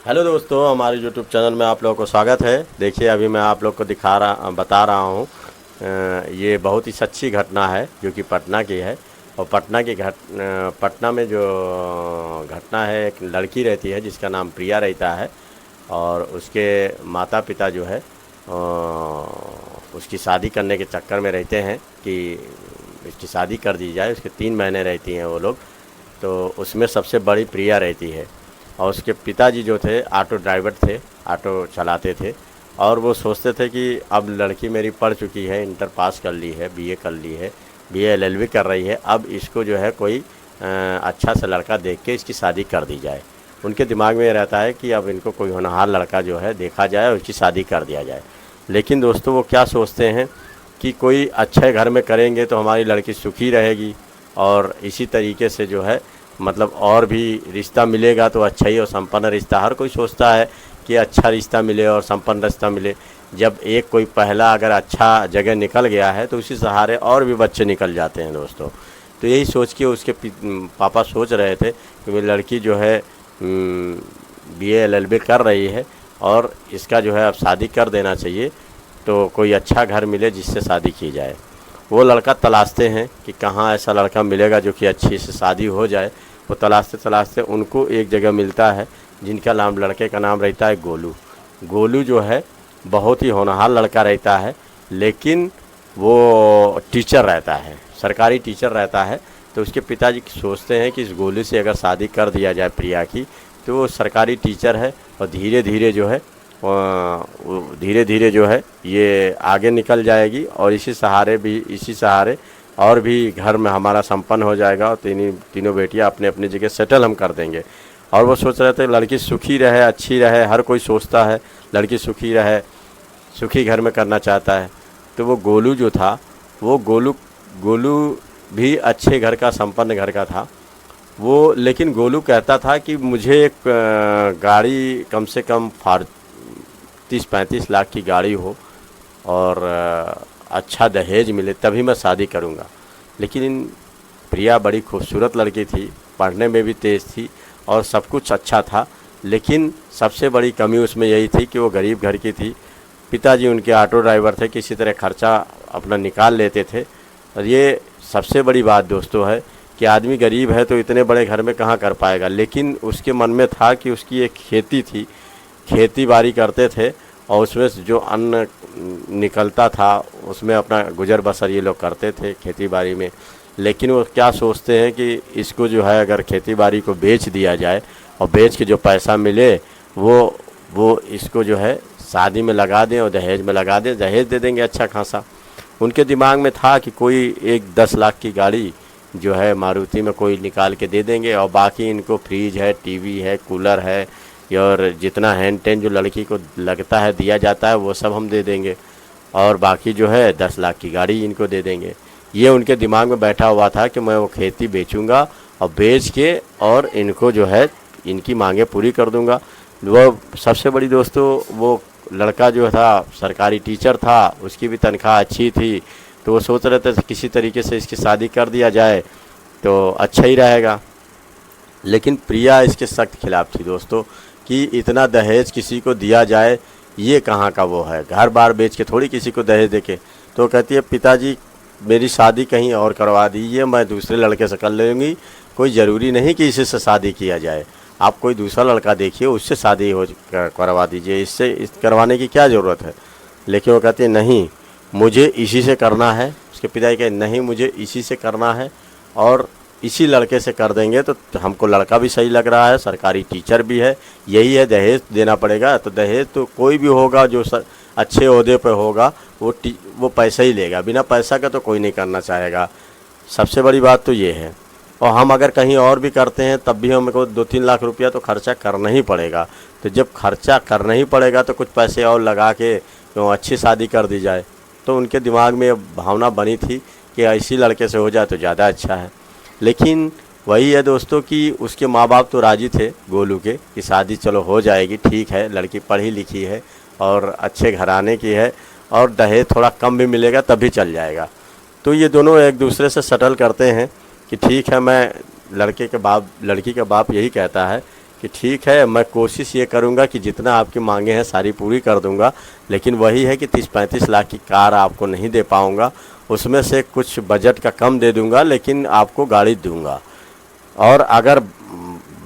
Hello दोस्तों, हमारे YouTube channel में आप लोगों को स्वागत है। देखिए, अभी मैं आप लोग को बता रहा हूँ। ये बहुत ही सच्ची घटना है जो कि पटना की है। और पटना में जो घटना है, एक लड़की रहती है जिसका नाम प्रिया रहता है। और उसके माता पिता जो है उसकी शादी करने के चक्कर में रहते हैं कि इसकी शादी कर दी जाए। उसके 3 महीने रहती हैं वो लोग। तो उसमें सबसे बड़ी प्रिया रहती है। और उसके पिताजी जो थे ऑटो ड्राइवर थे, ऑटो चलाते थे। और वो सोचते थे कि अब लड़की मेरी पढ़ चुकी है, इंटर पास कर ली है, बीए कर ली है, बीए एलएलबी कर रही है, अब इसको जो है कोई अच्छा सा लड़का देख के इसकी शादी कर दी जाए। उनके दिमाग में ये रहता है कि अब इनको कोई होनहार लड़का जो है देखा जाए और उसकी शादी कर दिया जाए। लेकिन दोस्तों, वो क्या सोचते हैं कि कोई अच्छे घर में करेंगे तो हमारी लड़की सुखी रहेगी। और इसी तरीके से जो है मतलब और भी रिश्ता मिलेगा तो अच्छा ही और संपन्न रिश्ता, हर कोई सोचता है कि अच्छा रिश्ता मिले और संपन्न रिश्ता मिले। जब एक कोई पहला अगर अच्छा जगह निकल गया है तो उसी सहारे और भी बच्चे निकल जाते हैं दोस्तों। तो यही सोच के उसके पापा सोच रहे थे कि मेरी लड़की जो है बीए एलएलबी कर रही है और इसका जो है अब शादी कर देना चाहिए, तो कोई अच्छा घर मिले जिससे शादी की जाए। वो लड़का तलाशते हैं कि कहाँ ऐसा लड़का मिलेगा जो कि अच्छी से शादी हो जाए। वो तलाशते तलाशते उनको एक जगह मिलता है जिनका नाम, लड़के का नाम रहता है गोलू। गोलू जो है बहुत ही होनहार लड़का रहता है, लेकिन वो टीचर रहता है, सरकारी टीचर रहता है। तो उसके पिताजी सोचते हैं कि इस गोलू से अगर शादी कर दिया जाए प्रिया की, तो वो सरकारी टीचर है और धीरे धीरे जो है ये आगे निकल जाएगी। और इसी सहारे और भी घर में हमारा संपन्न हो जाएगा और तीनों बेटियां अपने अपनी जगह सेटल हम कर देंगे। और वो सोच रहे थे लड़की सुखी रहे, अच्छी रहे। हर कोई सोचता है लड़की सुखी रहे, सुखी घर में करना चाहता है। तो वो गोलू जो था, वो गोलू भी अच्छे घर का, संपन्न घर का था वो। लेकिन गोलू कहता था कि मुझे एक गाड़ी कम से कम 30-35 लाख की गाड़ी हो और अच्छा दहेज मिले तभी मैं शादी करूंगा। लेकिन प्रिया बड़ी खूबसूरत लड़की थी, पढ़ने में भी तेज़ थी और सब कुछ अच्छा था। लेकिन सबसे बड़ी कमी उसमें यही थी कि वो गरीब घर की थी। पिताजी उनके ऑटो ड्राइवर थे, किसी तरह खर्चा अपना निकाल लेते थे। और ये सबसे बड़ी बात दोस्तों है कि आदमी गरीब है तो इतने बड़े घर में कहाँ कर पाएगा। लेकिन उसके मन में था कि उसकी एक खेती थी, खेती बाड़ी करते थे और उसमें से जो अन्न निकलता था उसमें अपना गुजर बसर ये लोग करते थे खेती बाड़ी में। लेकिन वो क्या सोचते हैं कि इसको जो है अगर खेती बाड़ी को बेच दिया जाए और बेच के जो पैसा मिले वो इसको जो है शादी में लगा दें और दहेज में लगा दें, दहेज दे देंगे अच्छा खासा। उनके दिमाग में था कि कोई एक 10 लाख की गाड़ी जो है मारुति में कोई निकाल के दे देंगे और बाकी इनको फ्रिज है, टीवी है, कूलर है और जितना हैंड टेन जो लड़की को लगता है दिया जाता है वो सब हम दे देंगे। और बाकी जो है 10 लाख की गाड़ी इनको दे देंगे। ये उनके दिमाग में बैठा हुआ था कि मैं वो खेती बेचूंगा और बेच के और इनको जो है इनकी मांगें पूरी कर दूंगा। वो सबसे बड़ी दोस्तों, वो लड़का जो था सरकारी टीचर था, उसकी भी तनख्वाह अच्छी थी। तो वो सोच रहे थे किसी तरीके से इसकी शादी कर दिया जाए तो अच्छा ही रहेगा। लेकिन प्रिया इसके सख्त खिलाफ थी दोस्तों कि इतना दहेज किसी को दिया जाए, ये कहाँ का वो है, घर बार बेच के थोड़ी किसी को दहेज देके। तो कहती है पिताजी मेरी शादी कहीं और करवा दीजिए, मैं दूसरे लड़के से कर लूँगी, कोई ज़रूरी नहीं कि इसी से शादी किया जाए। आप कोई दूसरा लड़का देखिए, उससे शादी करवा दीजिए, इस करवाने की क्या ज़रूरत है। लेकिन वो कहती है नहीं, मुझे इसी से करना है। उसके पिताजी कहे नहीं, मुझे इसी से करना है और इसी लड़के से कर देंगे तो हमको लड़का भी सही लग रहा है, सरकारी टीचर भी है, यही है दहेज देना पड़ेगा। तो दहेज तो कोई भी होगा जो अच्छे ओहदे पे होगा वो पैसा ही लेगा, बिना पैसा का तो कोई नहीं करना चाहेगा। सबसे बड़ी बात तो ये है। और हम अगर कहीं और भी करते हैं तब भी हमको 2-3 लाख रुपया तो खर्चा करना ही पड़ेगा। तो जब खर्चा करना ही पड़ेगा तो कुछ पैसे और लगा के तो अच्छी शादी कर दी जाए। तो उनके दिमाग में भावना बनी थी कि इसी लड़के से हो जाए तो ज़्यादा अच्छा है। लेकिन वही है दोस्तों कि उसके माँ बाप तो राज़ी थे गोलू के कि शादी चलो हो जाएगी, ठीक है, लड़की पढ़ी लिखी है और अच्छे घराने की है और दहेज थोड़ा कम भी मिलेगा तभी चल जाएगा। तो ये दोनों एक दूसरे से सेटल करते हैं कि ठीक है, मैं लड़की का बाप यही कहता है कि ठीक है, मैं कोशिश ये करूँगा कि जितना आपकी मांगे हैं सारी पूरी कर दूँगा, लेकिन वही है कि 30-35 लाख की कार आपको नहीं दे पाऊँगा, उसमें से कुछ बजट का कम दे दूँगा, लेकिन आपको गाड़ी दूँगा, और अगर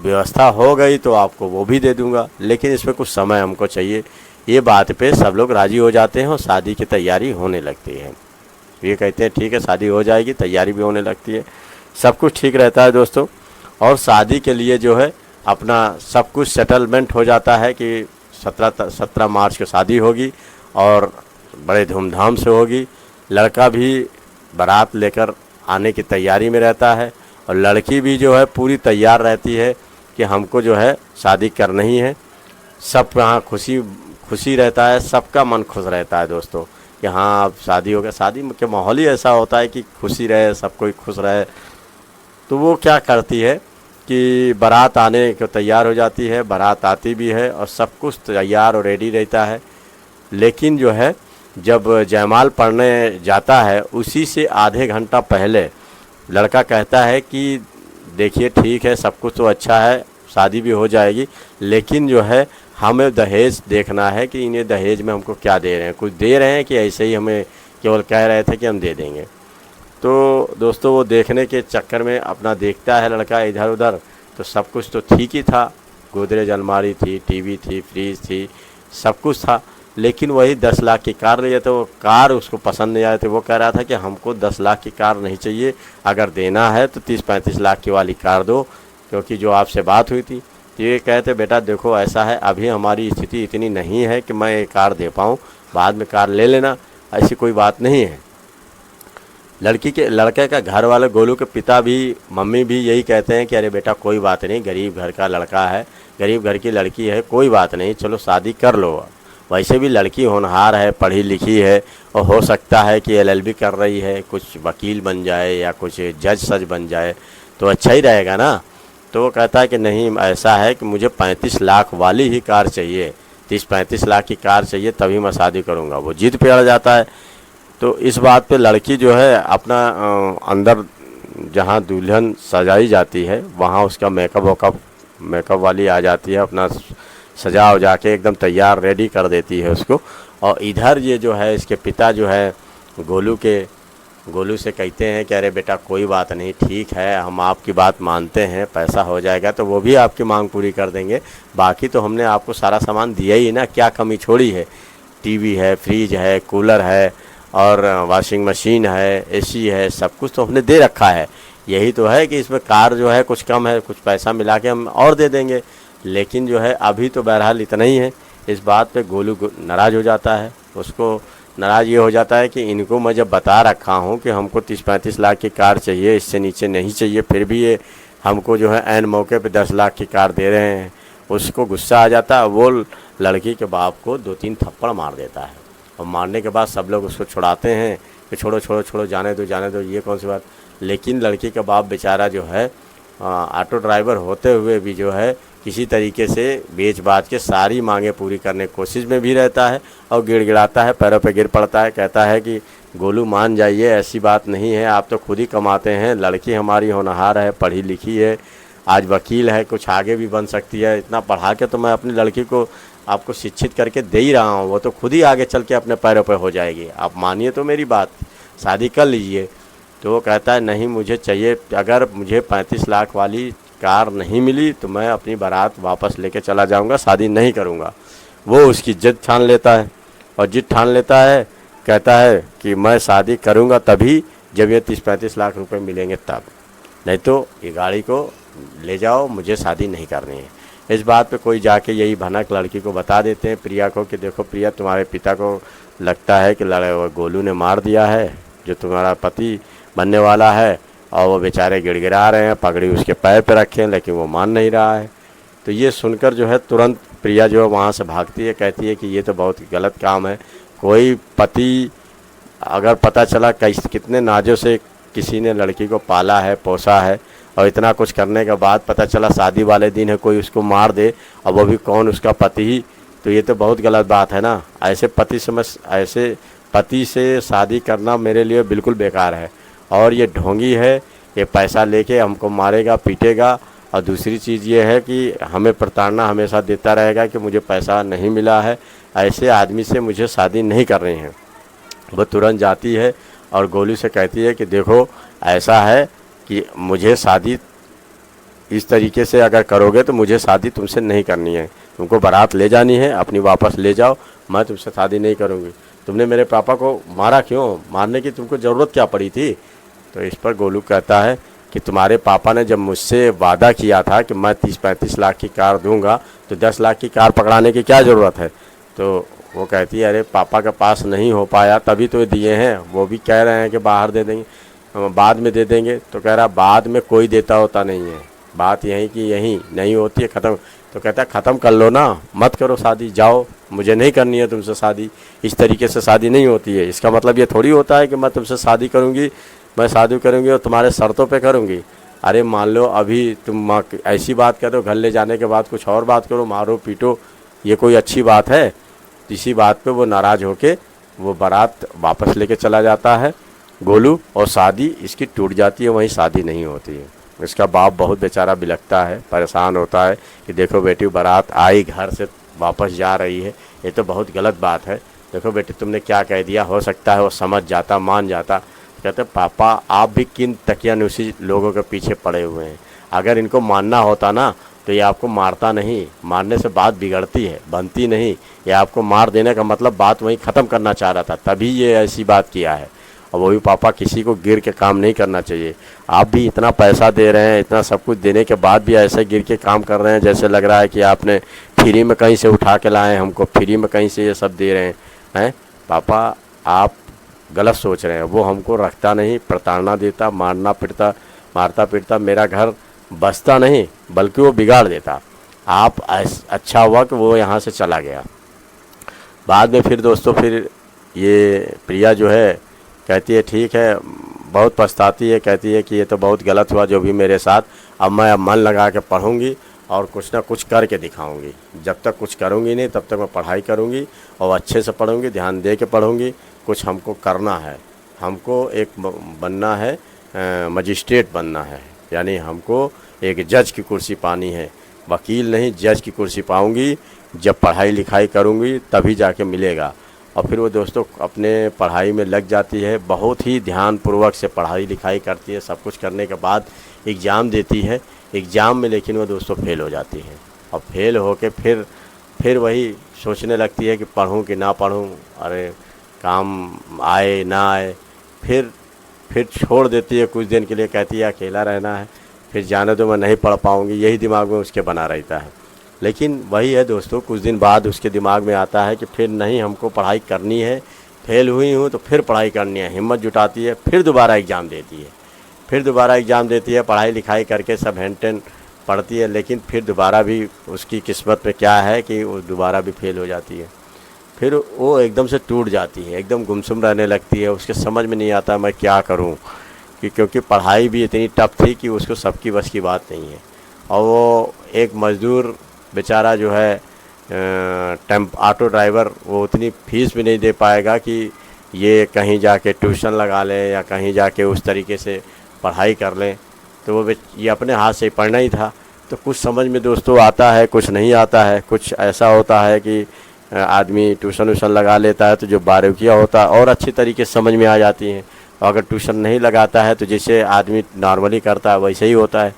व्यवस्था हो गई तो आपको वो भी दे दूँगा, लेकिन इसमें कुछ समय हमको चाहिए। ये बात पे सब लोग राज़ी हो जाते हैं और शादी की तैयारी होने लगती है। ये कहते हैं ठीक है, शादी हो जाएगी, तैयारी भी होने लगती है, सब कुछ ठीक रहता है दोस्तों। और शादी के लिए जो है अपना सब कुछ सेटलमेंट हो जाता है कि 17 मार्च को शादी होगी और बड़े धूमधाम से होगी। लड़का भी बारात लेकर आने की तैयारी में रहता है और लड़की भी जो है पूरी तैयार रहती है कि हमको जो है शादी करना ही है। सब यहाँ खुशी रहता है, सबका मन खुश रहता है दोस्तों कि हाँ अब शादी हो गया। शादी के माहौल ही ऐसा होता है कि खुशी रहे, सब कोई खुश रहे। तो वो क्या करती है कि बारात आने को तैयार हो जाती है, बारात आती भी है और सब कुछ तैयार और रेडी रहता है। लेकिन जो है जब जयमाल पढ़ने जाता है उसी से आधे घंटा पहले लड़का कहता है कि देखिए ठीक है, सब कुछ तो अच्छा है, शादी भी हो जाएगी, लेकिन जो है हमें दहेज देखना है कि इन्हें दहेज में हमको क्या दे रहे हैं, कुछ दे रहे हैं कि ऐसे ही हमें केवल कह रहे थे कि हम दे देंगे। तो दोस्तों वो देखने के चक्कर में अपना देखता है लड़का इधर उधर, तो सब कुछ तो ठीक ही था, गोदरेज अलमारी थी, टीवी थी, फ्रिज थी, सब कुछ था, लेकिन वही 10 लाख की कार लिए तो वो कार उसको पसंद नहीं आए थे। वो कह रहा था कि हमको 10 लाख की कार नहीं चाहिए, अगर देना है तो 30-35 लाख की वाली कार दो, क्योंकि जो आपसे बात हुई थी। तो ये कहते बेटा देखो ऐसा है, अभी हमारी स्थिति इतनी नहीं है कि मैं ये कार दे पाऊँ, बाद में कार ले लेना, ऐसी कोई बात नहीं है। लड़के का घर वाले गोलू के पिता भी, मम्मी भी यही कहते हैं कि अरे बेटा कोई बात नहीं, गरीब घर का लड़का है, गरीब घर की लड़की है, कोई बात नहीं, चलो शादी कर लो। वैसे भी लड़की होनहार है, पढ़ी लिखी है और हो सकता है कि LLB कर रही है, कुछ वकील बन जाए या कुछ जज सज बन जाए तो अच्छा ही रहेगा ना। तो वो कहता है कि नहीं, ऐसा है कि मुझे 35 लाख वाली ही कार चाहिए, 30-35 लाख की कार चाहिए, तभी मैं शादी करूँगा। वो जिद पे अड़ जाता है। तो इस बात पे लड़की जो है अपना अंदर जहाँ दुल्हन सजाई जाती है वहाँ उसका मेकअप वाली आ जाती है, अपना सजा हो जाके एकदम तैयार रेडी कर देती है उसको। और इधर ये जो है इसके पिता जो है गोलू से कहते हैं कि अरे बेटा कोई बात नहीं, ठीक है, हम आपकी बात मानते हैं, पैसा हो जाएगा तो वो भी आपकी मांग पूरी कर देंगे, बाकी तो हमने आपको सारा सामान दिया ही ना, क्या कमी छोड़ी है। टीवी है, फ्रिज है, कूलर है और वॉशिंग मशीन है, AC है, सब कुछ तो हमने दे रखा है। यही तो है कि इसमें कार जो है कुछ कम है, कुछ पैसा मिला के हम और दे देंगे, लेकिन जो है अभी तो बहरहाल इतना ही है। इस बात पे गोलू नाराज़ हो जाता है। उसको नाराज़ ये हो जाता है कि इनको मैं जब बता रखा हूँ कि हमको 30-35 लाख की कार चाहिए, इससे नीचे नहीं चाहिए, फिर भी ये हमको जो है ऐन मौके पे 10 लाख की कार दे रहे हैं। उसको गुस्सा आ जाता है, वो लड़की के बाप को 2-3 थप्पड़ मार देता है और मारने के बाद सब लोग उसको छुड़ाते हैं कि छोड़ो जाने दो, ये कौन सी बात। लेकिन लड़की का बाप बेचारा जो है ऑटो ड्राइवर होते हुए भी जो है किसी तरीके से बेच बाच के सारी मांगे पूरी करने की कोशिश में भी रहता है और गिड़गिड़ाता है, पैरों पे गिर पड़ता है, कहता है कि गोलू मान जाइए, ऐसी बात नहीं है, आप तो खुद ही कमाते हैं, लड़की हमारी होनहार है, पढ़ी लिखी है, आज वकील है, कुछ आगे भी बन सकती है, इतना पढ़ा के तो मैं अपनी लड़की को आपको शिक्षित करके दे ही रहा हूँ, वो तो खुद ही आगे चल के अपने पैरों पर हो जाएगी, आप मानिए तो मेरी बात, शादी कर लीजिए। तो वो कहता है नहीं मुझे चाहिए, अगर मुझे 35 लाख वाली कार नहीं मिली तो मैं अपनी बारात वापस लेके चला जाऊंगा, शादी नहीं करूंगा। वो उसकी जिद ठान लेता है और जिद ठान लेता है, कहता है कि मैं शादी करूंगा तभी जब ये 30-35 लाख रुपए मिलेंगे तब, नहीं तो ये गाड़ी को ले जाओ, मुझे शादी नहीं करनी है। इस बात पे कोई जाके यही भनक लड़की को बता देते हैं प्रिया को कि देखो प्रिया, तुम्हारे पिता को लगता है कि गोलू ने मार दिया है जो तुम्हारा पति बनने वाला है, और वो बेचारे गिड़गिड़ा रहे हैं, पगड़ी उसके पैर पे रखे हैं, लेकिन वो मान नहीं रहा है। तो ये सुनकर जो है तुरंत प्रिया जो है वहाँ से भागती है, कहती है कि ये तो बहुत गलत काम है। कोई पति अगर पता चला कितने नाजों से किसी ने लड़की को पाला है, पोसा है, और इतना कुछ करने के बाद पता चला शादी वाले दिन है कोई उसको मार दे, और वो भी कौन, उसका पति ही, तो ये तो बहुत गलत बात है ना। ऐसे पति से शादी करना मेरे लिए बिल्कुल बेकार है। और ये ढोंगी है, ये पैसा लेके हमको मारेगा, पीटेगा और दूसरी चीज़ ये है कि हमें प्रताड़ना हमेशा देता रहेगा कि मुझे पैसा नहीं मिला है, ऐसे आदमी से मुझे शादी नहीं करनी है। वो तुरंत जाती है और गोलू से कहती है कि देखो ऐसा है कि मुझे शादी इस तरीके से अगर करोगे तो मुझे शादी तुमसे नहीं करनी है, तुमको बारात ले जानी है, अपनी वापस ले जाओ, मैं तुमसे शादी नहीं करूँगी। तुमने मेरे पापा को मारा क्यों, मारने की तुमको ज़रूरत क्या पड़ी थी? तो इस पर गोलू कहता है कि तुम्हारे पापा ने जब मुझसे वादा किया था कि मैं 30-35 लाख की कार दूंगा तो 10 लाख की कार पकड़ाने की क्या ज़रूरत है? तो वो कहती है अरे पापा के पास नहीं हो पाया तभी तो दिए हैं, वो भी कह रहे हैं कि बाहर दे देंगे, बाद में दे देंगे। तो कह रहा बाद में कोई देता होता नहीं है, बात यही कि यही नहीं होती है, ख़त्म। तो कहता है ख़त्म कर लो ना, मत करो शादी, जाओ, मुझे नहीं करनी है तुमसे शादी, इस तरीके से शादी नहीं होती है। इसका मतलब ये थोड़ी होता है कि मैं तुमसे शादी करूँगी, मैं शादी करूँगी और तुम्हारे शर्तों पे करूँगी। अरे मान लो अभी तुम ऐसी बात करो, घर ले जाने के बाद कुछ और बात करो, मारो पीटो, ये कोई अच्छी बात है? इसी बात पे वो नाराज़ होके वो बारात वापस लेके चला जाता है गोलू, और शादी इसकी टूट जाती है, वहीं शादी नहीं होती है। इसका बाप बहुत बेचारा बिलखता है, परेशान होता है कि देखो बेटी बारात आई, घर से वापस जा रही है, ये तो बहुत गलत बात है, देखो बेटी तुमने क्या कह दिया, हो सकता है वो समझ जाता, मान जाता। कहते पापा आप भी किन तकियानुसी लोगों के पीछे पड़े हुए हैं, अगर इनको मानना होता ना तो ये आपको मारता नहीं, मारने से बात बिगड़ती है, बनती नहीं। ये आपको मार देने का मतलब बात वहीं ख़त्म करना चाह रहा था, तभी ये ऐसी बात किया है। और वही पापा किसी को गिर के काम नहीं करना चाहिए, आप भी इतना पैसा दे रहे हैं, इतना सब कुछ देने के बाद भी ऐसे गिर के काम कर रहे हैं, जैसे लग रहा है कि आपने फ्री में कहीं से उठा के लाए हैं, हमको फ्री में कहीं से ये सब दे रहे हैं। पापा आप गलत सोच रहे हैं, वो हमको रखता नहीं, प्रताड़ना देता, मारता पीटता, मेरा घर बसता नहीं बल्कि वो बिगाड़ देता। आप अच्छा हुआ कि वो यहाँ से चला गया। बाद में फिर दोस्तों फिर ये प्रिया जो है कहती है ठीक है, बहुत पछताती है, कहती है कि ये तो बहुत गलत हुआ जो भी मेरे साथ, अब मैं मन लगा के पढ़ूंगी और कुछ ना कुछ करके दिखाऊंगी। जब तक कुछ करूंगी नहीं तब तक मैं पढ़ाई करूंगी और अच्छे से पढ़ूंगी, ध्यान दे के पढ़ूंगी। कुछ हमको करना है, हमको एक बनना है, मजिस्ट्रेट बनना है, यानी हमको एक जज की कुर्सी पानी है, वकील नहीं जज की कुर्सी पाऊंगी। जब पढ़ाई लिखाई करूंगी तभी जाके मिलेगा। और फिर वो दोस्तों अपने पढ़ाई में लग जाती है, बहुत ही ध्यानपूर्वक से पढ़ाई लिखाई करती है, सब कुछ करने के बाद एग्ज़ाम देती है। एग्ज़ाम में लेकिन वो दोस्तों फेल हो जाती है, और फेल होके फिर वही सोचने लगती है कि पढ़ूं कि ना पढ़ूं, अरे काम आए ना आए। फिर छोड़ देती है कुछ दिन के लिए, कहती है अकेला रहना है, फिर जाने दो मैं नहीं पढ़ पाऊँगी, यही दिमाग में उसके बना रहता है। लेकिन वही है दोस्तों, कुछ दिन बाद उसके दिमाग में आता है कि फिर नहीं हमको पढ़ाई करनी है, फेल हुई हूँ तो फिर पढ़ाई करनी है। हिम्मत जुटाती है, फिर दोबारा एग्ज़ाम देती है, पढ़ाई लिखाई करके सब हैंड टेन पढ़ती है, लेकिन फिर दोबारा भी उसकी किस्मत पे क्या है कि वो दोबारा भी फेल हो जाती है। फिर वो एकदम से टूट जाती है, एकदम गुमसुम रहने लगती है, उसके समझ में नहीं आता मैं क्या करूं, क्योंकि पढ़ाई भी इतनी टफ थी कि उसको सबकी बस की बात नहीं है। और वो एक मज़दूर बेचारा जो है ऑटो ड्राइवर, वो उतनी फीस भी नहीं दे पाएगा कि ये कहीं जाके ट्यूशन लगा लें या कहीं जाके उस तरीके से पढ़ाई कर लें। तो वो ये अपने हाथ से पढ़ना ही था। तो कुछ समझ में दोस्तों आता है, कुछ नहीं आता है। कुछ ऐसा होता है कि आदमी ट्यूशन व्यूशन लगा लेता है तो जो बारीकियाँ होता है और अच्छी तरीके से समझ में आ जाती हैं, और अगर ट्यूशन नहीं लगाता है तो जैसे आदमी नॉर्मली करता है वैसे ही होता है।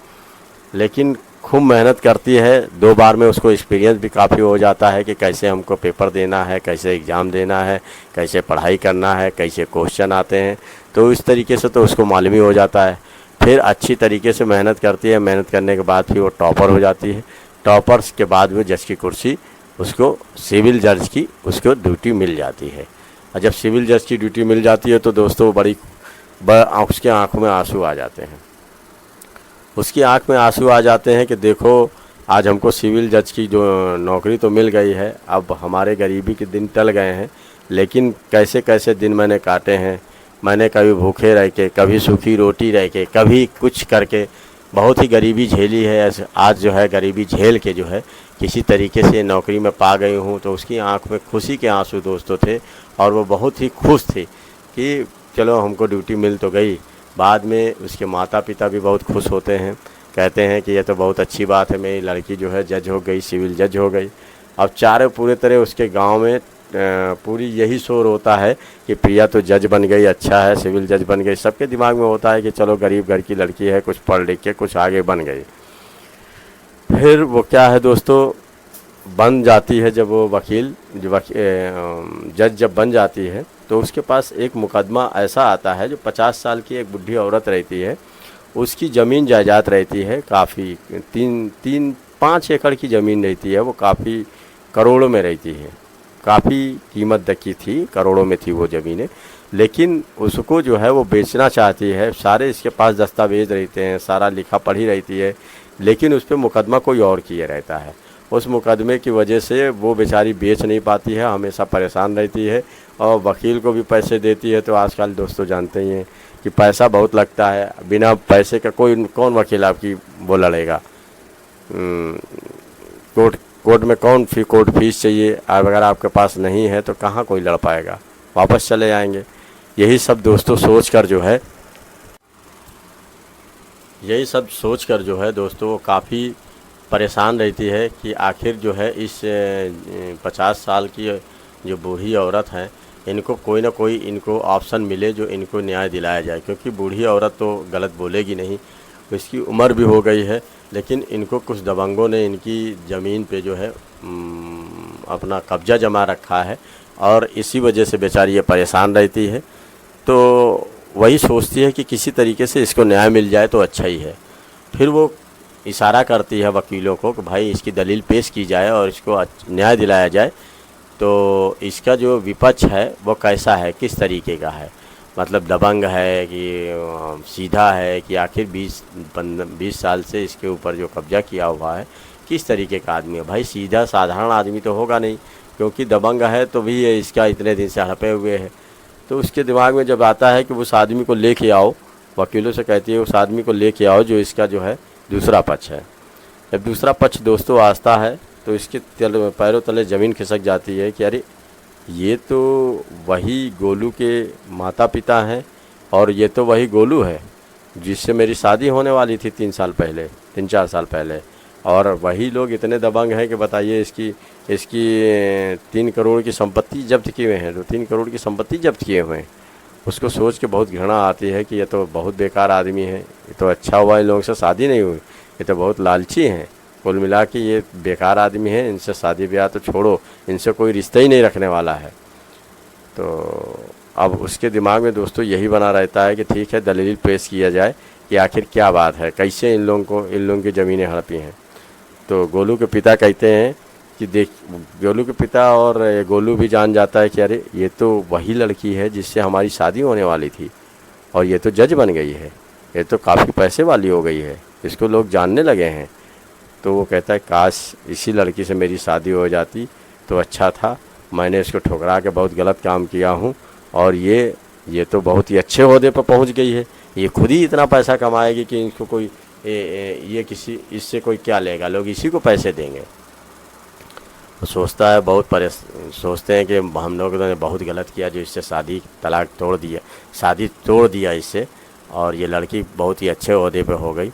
लेकिन खूब मेहनत करती है, 2 बार में उसको एक्सपीरियंस भी काफ़ी हो जाता है कि कैसे हमको पेपर देना है, कैसे एग्ज़ाम देना है, कैसे पढ़ाई करना है, कैसे क्वेश्चन आते हैं। तो इस तरीके से तो उसको मालूम ही हो जाता है। फिर अच्छी तरीके से मेहनत करती है, मेहनत करने के बाद फिर वो टॉपर हो जाती है। टॉपर्स के बाद में जज की कुर्सी उसको, सिविल जज की उसको ड्यूटी मिल जाती है। और जब सिविल जज की ड्यूटी मिल जाती है तो दोस्तों उसके आँखों में आंसू आ जाते हैं। उसकी आंख में आंसू आ जाते हैं कि देखो आज हमको सिविल जज की जो नौकरी तो मिल गई है, अब हमारे गरीबी के दिन टल गए हैं। लेकिन कैसे कैसे दिन मैंने काटे हैं, मैंने कभी भूखे रह के, कभी सूखी रोटी रह के, कभी कुछ करके बहुत ही गरीबी झेली है। ऐसे आज जो है गरीबी झेल के जो है किसी तरीके से नौकरी में पा गई हूँ। तो उसकी आंख में खुशी के आंसू दोस्तों थे, और वो बहुत ही खुश थी कि चलो हमको ड्यूटी मिल तो गई। बाद में उसके माता पिता भी बहुत खुश होते हैं, कहते हैं कि ये तो बहुत अच्छी बात है, मेरी लड़की जो है जज हो गई, सिविल जज हो गई। अब चारों पूरे तरह उसके गांव में पूरी यही शोर होता है कि प्रिया तो जज बन गई, अच्छा है, सिविल जज बन गई। सबके दिमाग में होता है कि चलो गरीब घर की लड़की है, कुछ पढ़ लिख के कुछ आगे बन गई। फिर वो क्या है दोस्तों, बन जाती है जब वो वकील जज जब बन जाती है तो उसके पास एक मुकदमा ऐसा आता है जो 50 साल की एक बुढ़ी औरत रहती है, उसकी ज़मीन जायदाद रहती है काफ़ी, 5 एकड़ की ज़मीन रहती है, वो काफ़ी करोड़ों में रहती है, काफ़ी कीमत की थी, करोड़ों में थी वो ज़मीनें। लेकिन उसको जो है वो बेचना चाहती है, सारे इसके पास दस्तावेज रहते हैं, सारा लिखा पढ़ी रहती है, लेकिन उस पर मुकदमा कोई और किए रहता है। उस मुकदमे की वजह से वो बेचारी बेच नहीं पाती है, हमेशा परेशान रहती है और वकील को भी पैसे देती है। तो आजकल दोस्तों जानते ही हैं कि पैसा बहुत लगता है, बिना पैसे का कौन वकील आपकी वो लड़ेगा। कोर्ट में कोर्ट फीस चाहिए, अगर आपके पास नहीं है तो कहाँ कोई लड़ पाएगा, वापस चले आएंगे। यही सब दोस्तों सोच कर जो है दोस्तों वो काफ़ी परेशान रहती है कि आखिर जो है इस 50 साल की जो बूढ़ी औरत है, इनको कोई ना कोई इनको ऑप्शन मिले जो इनको न्याय दिलाया जाए, क्योंकि बूढ़ी औरत तो गलत बोलेगी नहीं, इसकी उम्र भी हो गई है, लेकिन इनको कुछ दबंगों ने इनकी ज़मीन पे जो है अपना कब्जा जमा रखा है और इसी वजह से बेचारी ये परेशान रहती है। तो वही सोचती है कि किसी तरीके से इसको न्याय मिल जाए तो अच्छा ही है। फिर वो इशारा करती है वकीलों को कि भाई इसकी दलील पेश की जाए और इसको न्याय दिलाया जाए। तो इसका जो विपक्ष है वो कैसा है, किस तरीके का है, मतलब दबंग है कि सीधा है, कि आखिर 20 साल से इसके ऊपर जो कब्जा किया हुआ है किस तरीके का आदमी है। भाई सीधा साधारण आदमी तो होगा नहीं, क्योंकि दबंग है तो भी ये इसका इतने दिन से हड़पे हुए है। तो उसके दिमाग में जब आता है कि उस आदमी को लेके आओ, वकीलों से कहती है उस आदमी को लेके आओ जो इसका जो है दूसरा पक्ष है। जब दूसरा पक्ष दोस्तों आता है तो इसके पैरों तले ज़मीन खिसक जाती है कि अरे ये तो वही गोलू के माता पिता हैं और ये तो वही गोलू है जिससे मेरी शादी होने वाली थी 3-4 साल पहले, और वही लोग इतने दबंग हैं कि बताइए इसकी 3 करोड़ की संपत्ति जब्त किए हुए हैं, तो 3 करोड़ की संपत्ति जब्त किए हुए हैं। उसको सोच के बहुत घृणा आती है कि ये तो बहुत बेकार आदमी है, ये तो अच्छा हुआ इन लोगों से शादी नहीं हुई, ये तो बहुत लालची हैं, कुल मिला के ये बेकार आदमी है, इनसे शादी ब्याह तो छोड़ो, इनसे कोई रिश्ता ही नहीं रखने वाला है। तो अब उसके दिमाग में दोस्तों यही बना रहता है कि ठीक है दलील पेश किया जाए कि आखिर क्या बात है, कैसे इन लोगों की ज़मीनें हड़पी हैं। तो गोलू के पिता कहते हैं कि देख, गोलू के पिता और गोलू भी जान जाता है कि अरे ये तो वही लड़की है जिससे हमारी शादी होने वाली थी और ये तो जज बन गई है, ये तो काफ़ी पैसे वाली हो गई है, इसको लोग जानने लगे हैं। तो वो कहता है काश इसी लड़की से मेरी शादी हो जाती तो अच्छा था, मैंने इसको ठुकरा के बहुत गलत काम किया हूँ और ये तो बहुत ही अच्छे ओहदे पर पहुँच गई है, ये खुद ही इतना पैसा कमाएगी कि इनको कोई इससे कोई क्या लेगा, लोग इसी को पैसे देंगे। वो सोचता है सोचते हैं कि हम लोगों ने बहुत गलत किया जो इससे शादी तोड़ दिया इससे, और ये लड़की बहुत ही अच्छे ओहदे पे हो गई,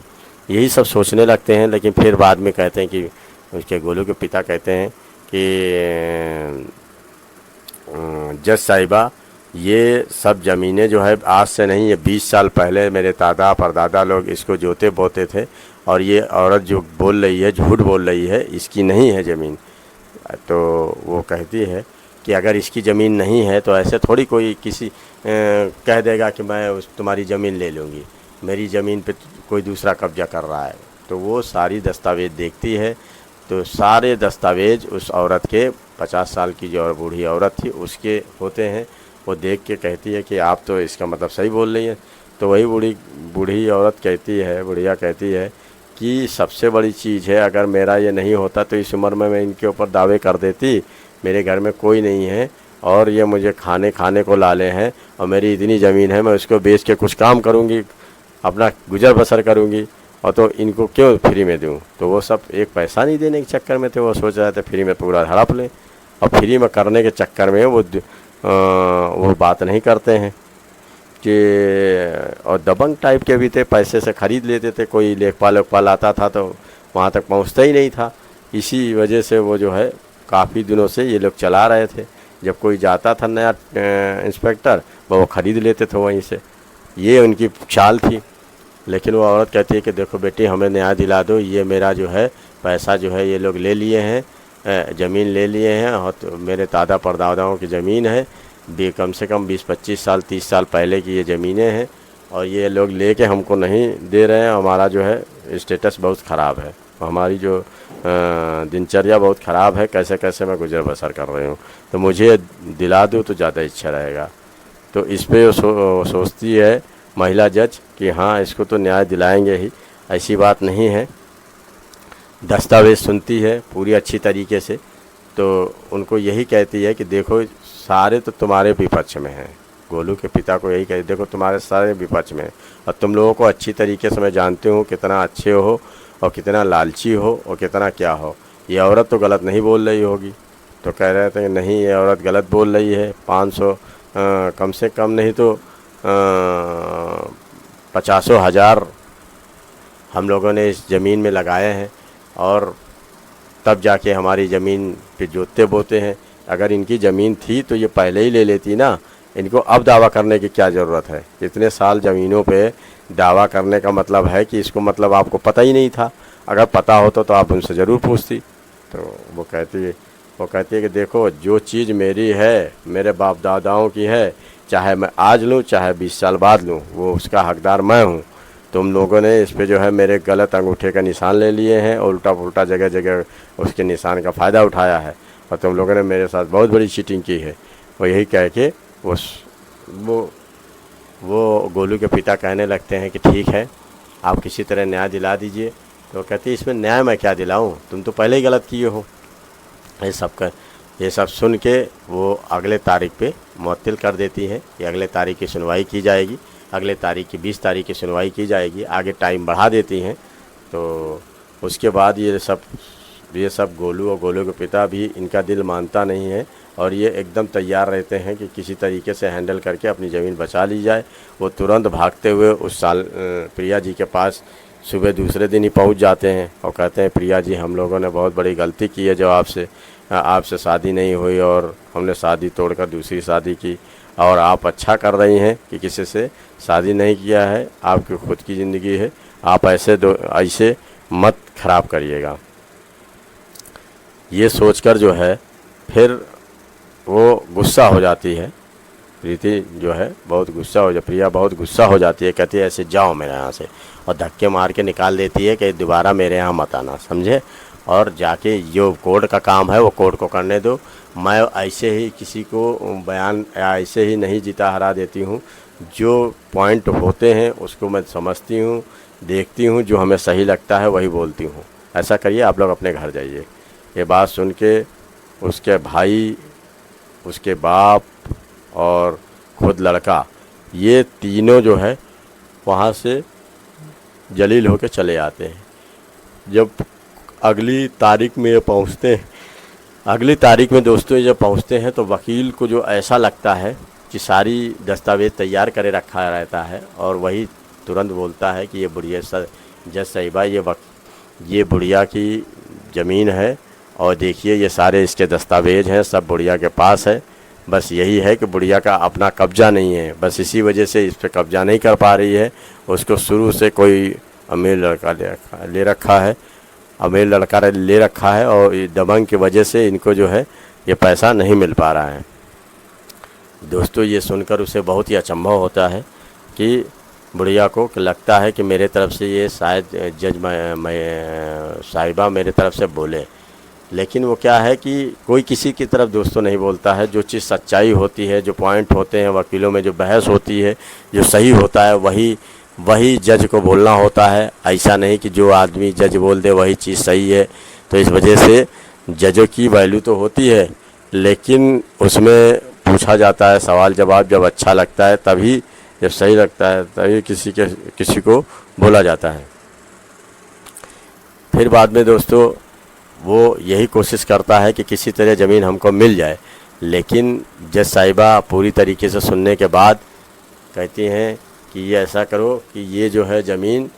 यही सब सोचने लगते हैं। लेकिन फिर बाद में कहते हैं कि उसके गोलू के पिता कहते हैं कि जज साहिबा ये सब ज़मीनें जो है आज से नहीं, ये 20 साल पहले मेरे दादा परदादा लोग इसको जोते बोते थे और ये औरत जो बोल रही है, झूठ बोल रही है, इसकी नहीं है ज़मीन। तो वो कहती है कि अगर इसकी ज़मीन नहीं है तो ऐसे थोड़ी कोई किसी कह देगा कि मैं तुम्हारी ज़मीन ले लूँगी, मेरी ज़मीन पे कोई दूसरा कब्जा कर रहा है। तो वो सारी दस्तावेज़ देखती है, तो सारे दस्तावेज़ उस औरत के 50 साल की जो बूढ़ी औरत थी उसके होते हैं। वो देख के कहती है कि आप तो इसका मतलब सही बोल रही हैं। तो वही बुढ़िया कहती है कि सबसे बड़ी चीज़ है, अगर मेरा ये नहीं होता तो इस उम्र में मैं इनके ऊपर दावे कर देती, मेरे घर में कोई नहीं है और ये मुझे खाने को लाले हैं और मेरी इतनी ज़मीन है, मैं उसको बेच के कुछ काम करूँगी, अपना गुजर बसर करूँगी, और तो इनको क्यों फ्री में दूँ। तो वो सब एक पैसा नहीं देने के चक्कर में थे, वो सोच रहे थे फ्री में पूरा हड़प लें, और फ्री में करने के चक्कर में वो बात नहीं करते हैं कि और दबंग टाइप के भी थे, पैसे से ख़रीद लेते थे। कोई लेखपाल वेखपाल आता था तो वहाँ तक पहुँचता ही नहीं था। इसी वजह से वो जो है काफ़ी दिनों से ये लोग चला रहे थे। जब कोई जाता था नया इंस्पेक्टर, वो ख़रीद लेते थे वहीं से। ये उनकी चाल थी। लेकिन वो औरत कहती है कि देखो बेटी, हमें न्याय दिला दो, ये मेरा जो है पैसा जो है ये लोग ले लिए हैं, ज़मीन ले लिए हैं, और तो मेरे दादा परदादाओं की ज़मीन है, कम से कम 20-25 साल 30 साल पहले की ये ज़मीनें हैं, और ये लोग लेके हमको नहीं दे रहे हैं। हमारा जो है स्टेटस बहुत ख़राब है, हमारी जो दिनचर्या बहुत ख़राब है, कैसे कैसे मैं गुजर बसर कर रही हूँ, तो मुझे दिला दो तो ज़्यादा अच्छा रहेगा। तो इस पे सोचती है महिला जज कि हाँ, इसको तो न्याय दिलाएंगे ही, ऐसी बात नहीं है। दस्तावेज़ सुनती है पूरी अच्छी तरीके से, तो उनको यही कहती है कि देखो सारे तो तुम्हारे विपक्ष में हैं। गोलू के पिता को यही कहती, देखो तुम्हारे सारे विपक्ष में हैं, और तुम लोगों को अच्छी तरीके से मैं जानती हूँ कितना अच्छे हो और कितना लालची हो और कितना क्या हो। ये औरत तो गलत नहीं बोल रही होगी। तो कह रहे थे कि नहीं, ये औरत गलत बोल रही है। 500 कम से कम नहीं तो 50,000 हम लोगों ने इस ज़मीन में लगाए हैं, और तब जाके हमारी ज़मीन पे जोतते बोते हैं। अगर इनकी ज़मीन थी तो ये पहले ही ले लेती ना, इनको अब दावा करने की क्या ज़रूरत है। इतने साल ज़मीनों पे दावा करने का मतलब है कि इसको मतलब आपको पता ही नहीं था। अगर पता होता तो आप उनसे ज़रूर पूछती। तो वो कहती है कि देखो, जो चीज़ मेरी है, मेरे बाप दादाओं की है, चाहे मैं आज लूँ चाहे 20 साल बाद लूँ, वो उसका हकदार मैं हूँ। तुम लोगों ने इस पे जो है मेरे गलत अंगूठे का निशान ले लिए हैं, और उल्टा पुल्टा जगह जगह उसके निशान का फ़ायदा उठाया है, और तुम लोगों ने मेरे साथ बहुत बड़ी चीटिंग की है। वो यही कह के वो गोलू के पिता कहने लगते हैं कि ठीक है, आप किसी तरह न्याय दिला दीजिए। तो कहती है इसमें न्याय मैं क्या दिलाऊं, तुम तो पहले ही गलत किए हो। ये सब सुन के वो अगले तारीख पे मुअत्तल कर देती हैं कि अगले तारीख की सुनवाई की जाएगी, अगले तारीख की 20 तारीख की सुनवाई की जाएगी, आगे टाइम बढ़ा देती हैं। तो उसके बाद ये सब गोलू और गोलू के पिता भी, इनका दिल मानता नहीं है, और ये एकदम तैयार रहते हैं कि किसी तरीके से हैंडल करके अपनी ज़मीन बचा ली जाए। वो तुरंत भागते हुए उस प्रिया जी के पास सुबह दूसरे दिन ही पहुंच जाते हैं, और कहते हैं प्रिया जी, हम लोगों ने बहुत बड़ी गलती की है, जो आपसे शादी नहीं हुई, और हमने शादी तोड़कर दूसरी शादी की, और आप अच्छा कर रही हैं कि किसी से शादी नहीं किया है, आपकी खुद की ज़िंदगी है, आप ऐसे मत ख़राब करिएगा। ये सोचकर जो है फिर वो गुस्सा हो जाती है। प्रीति जो है बहुत गुस्सा हो जाती, प्रिया बहुत गुस्सा हो जाती है, कहती है ऐसे जाओ मेरे यहाँ से, और धक्के मार के निकाल देती है कि दोबारा मेरे यहाँ मत आना, समझे, और जाके जो कोर्ट का काम है वो कोर्ट को करने दो। मैं ऐसे ही किसी को बयान ऐसे ही नहीं जीता हरा देती हूँ। जो पॉइंट होते हैं उसको मैं समझती हूँ, देखती हूँ, जो हमें सही लगता है वही बोलती हूँ। ऐसा करिए, आप लोग अपने घर जाइए। ये बात सुन के उसके भाई, उसके बाप और खुद लड़का, ये तीनों जो है वहाँ से जलील होकर चले आते हैं। जब अगली तारीख में ये पहुँचते हैं, अगली तारीख में दोस्तों जब पहुँचते हैं, तो वकील को जो ऐसा लगता है कि सारी दस्तावेज़ तैयार करे रखा रहता है, और वही तुरंत बोलता है कि ये बुढ़िया जज साहिबा, ये बुढ़िया की ज़मीन है, और देखिए ये सारे इसके दस्तावेज़ हैं, सब बुढ़िया के पास है। बस यही है कि बुढ़िया का अपना कब्ज़ा नहीं है, बस इसी वजह से इस पर कब्ज़ा नहीं कर पा रही है। उसको शुरू से कोई अमीर लड़का ले रखा है, और दबंग की वजह से इनको जो है ये पैसा नहीं मिल पा रहा है। दोस्तों ये सुनकर उसे बहुत ही अचंभव होता है कि बुढ़िया को लगता है कि मेरे तरफ से ये शायद जज साहिबा मेरे तरफ से बोले, लेकिन वो क्या है कि कोई किसी की तरफ दोस्तों नहीं बोलता है। जो चीज़ सच्चाई होती है, जो पॉइंट होते हैं वकीलों में, जो बहस होती है, जो सही होता है वही जज को बोलना होता है। ऐसा नहीं कि जो आदमी जज बोल दे वही चीज़ सही है। तो इस वजह से जजों की वैल्यू तो होती है, लेकिन उसमें पूछा जाता है सवाल जवाब, जब अच्छा लगता है तभी, जब सही लगता है तभी किसी को बोला जाता है। फिर बाद में दोस्तों वो यही कोशिश करता है कि किसी तरह ज़मीन हमको मिल जाए, लेकिन जज साहिबा पूरी तरीके से सुनने के बाद कहती हैं कि ये ऐसा करो कि ये जो है ज़मीन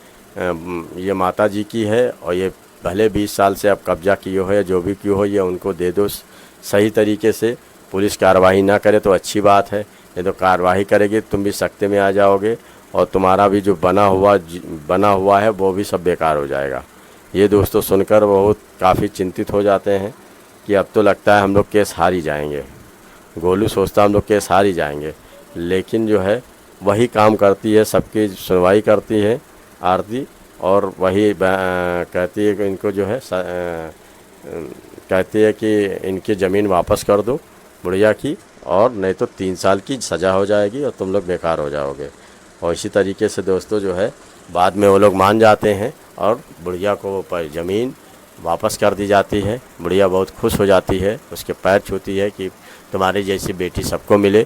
ये माता जी की है और ये पहले 20 साल से आप कब्जा किए हो या जो भी किए हो ये उनको दे दो सही तरीके से। पुलिस कार्रवाई ना करे तो अच्छी बात है, नहीं तो कार्रवाई करेगी तुम भी सख्ते में आ जाओगे और तुम्हारा भी जो बना हुआ है वो भी सब बेकार हो जाएगा। ये दोस्तों सुनकर बहुत काफ़ी चिंतित हो जाते हैं कि अब तो लगता है हम लोग केस हार ही जाएंगे। गोलू सोचता हम लोग केस हार ही जाएंगे, लेकिन जो है वही काम करती है, सबकी सुनवाई करती है आरती, और वही कहती है कि इनको जो है कहती है कि इनकी ज़मीन वापस कर दो बुढ़िया की, और नहीं तो 3 साल की सज़ा हो जाएगी और तुम लोग बेकार हो जाओगे। और इसी तरीके से दोस्तों जो है बाद में वो लोग मान जाते हैं और बुढ़िया को पर ज़मीन वापस कर दी जाती है। बुढ़िया बहुत खुश हो जाती है, उसके पैर छूती है कि तुम्हारी जैसी बेटी सबको मिले,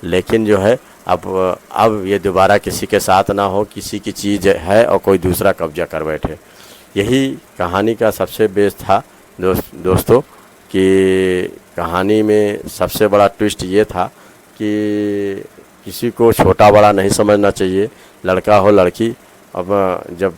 लेकिन जो है अब ये दोबारा किसी के साथ ना हो, किसी की चीज़ है और कोई दूसरा कब्जा कर बैठे। यही कहानी का सबसे बेस था दोस्तों कि कहानी में सबसे बड़ा ट्विस्ट ये था कि किसी को छोटा बड़ा नहीं समझना चाहिए, लड़का हो लड़की, अब जब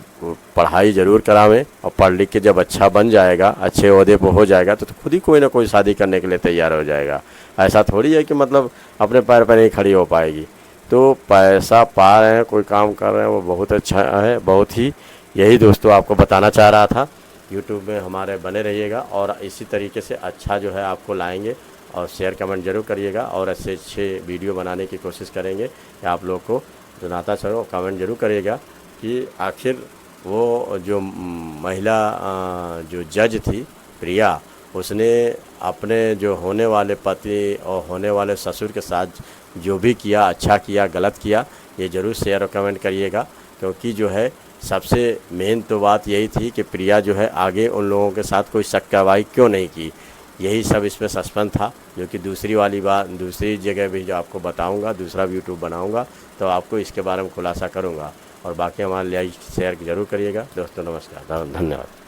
पढ़ाई ज़रूर करावें और पढ़ लिख के जब अच्छा बन जाएगा, अच्छे ओहदे पर हो जाएगा तो खुद ही कोई ना कोई शादी करने के लिए तैयार हो जाएगा। ऐसा थोड़ी है कि मतलब अपने पैर पर नहीं खड़ी हो पाएगी। तो पैसा पा रहे हैं, कोई काम कर रहे हैं, वो बहुत अच्छा है, बहुत ही। यही दोस्तों आपको बताना चाह रहा था। यूट्यूब में हमारे बने रहिएगा और इसी तरीके से अच्छा जो है आपको लाएंगे, और शेयर कमेंट जरूर करिएगा और अच्छे वीडियो बनाने की कोशिश करेंगे कि आप लोग को सुनाता चलो। कमेंट जरूर करिएगा कि आखिर वो जो महिला जो जज थी प्रिया, उसने अपने जो होने वाले पति और होने वाले ससुर के साथ जो भी किया, अच्छा किया गलत किया, ये ज़रूर शेयर और कमेंट करिएगा। क्योंकि जो है सबसे मेन तो बात यही थी कि प्रिया जो है आगे उन लोगों के साथ कोई शक कार्रवाई क्यों नहीं की, यही सब इसमें सस्पेंस था। जो कि दूसरी जगह भी जो आपको बताऊंगा, दूसरा यूट्यूब बनाऊंगा तो आपको इसके बारे में खुलासा करूंगा। और बाकी हमारे लाइक शेयर ज़रूर करिएगा दोस्तों। नमस्कार, धन्यवाद।